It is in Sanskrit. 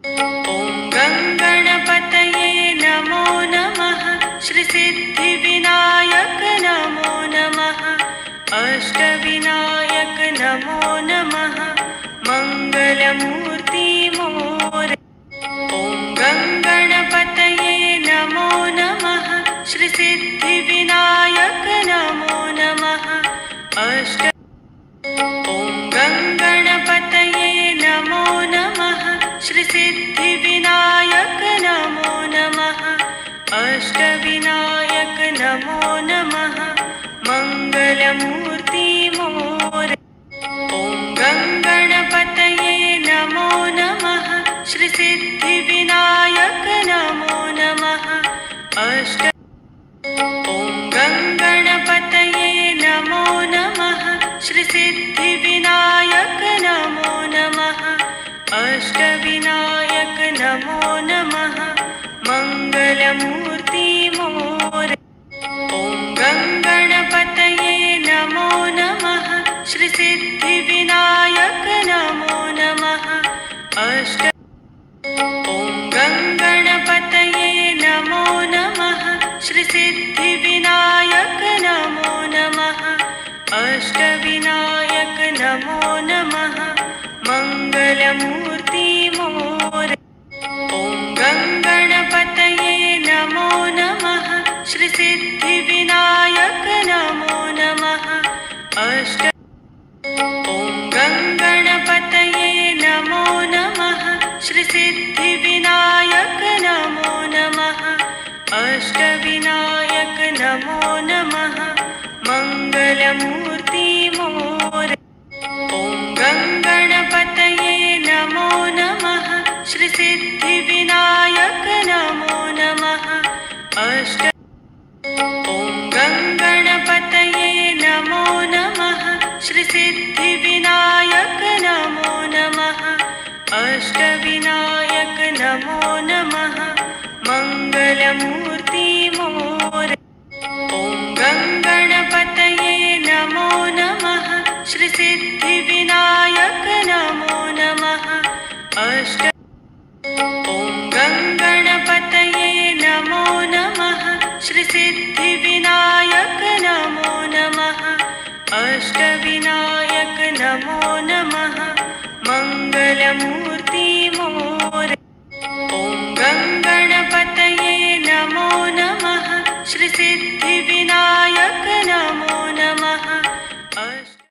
ॐ गङ्गणपतये नमो नमः। श्रीसिद्धिविनायक नमो नमः। अष्टविनायक नमो नमः। मङ्गलमूर्ति मोरे। ॐ गङ्गणपतये नमो नमः। श्रीसिद्धिविनायक नमो नमः। ॐ गङ्गणपतये नमो नमः। श्रीसिद्धिविनायक नमो नमः। अष्टविनायक नमो नमः। मङ्गलमूर्ति मोरे। ॐ गङ्गणपतये नमो नमः। श्रीसिद्धिविनायक नमो नमः। ॐ गङ्गणपतये नमो नमः। श्रीसिद्धिविनायक नमो नमः। अष्टविनायक नमो नमः। मङ्गलमूर्ति मोरे। ॐ गङ्गणपतये नमो नमः। श्रीसिद्धिविनायक नमो नमः। ॐ गङ्गणपतये नमो नमः। श्रीसिद्धिविनायक नमो नमः। अष्टविनायक नमो नमः। मङ्गलमूर्ति मोरे। ॐ गङ्गणपतये नमो नमः। श्रीसिद्धिविनायक नमो नमः। ॐ गङ्गणपतये नमो नमः। श्रीसिद्धिविनायक नमो नमः। अष्टविनायक नमो नमः। मङ्गलमूर्ति मोरे। ॐ गङ्गणपतये नमो नमः। श्रीसिद्धिविनायक नमो नमः। ॐ गङ्गणपतये नमो नमः। श्रीसिद्धिविनायक नमो नमः। अष्टविनायक नमो नमः। मङ्गलमूर्ति मोरे। ॐ गङ्गणपतये नमो नमः। श्रीसिद्धिविनायक नमो नमः। ॐ गङ्गणपतये नमो नमः। श्रीसिद्धिविनायक नमो नमः। अष्टविनायक नमो नमः। मङ्गलमूर्ति मोरे। ॐ गङ्गणपतये नमो नमः। श्रीसिद्धिविनायक नमो नमः।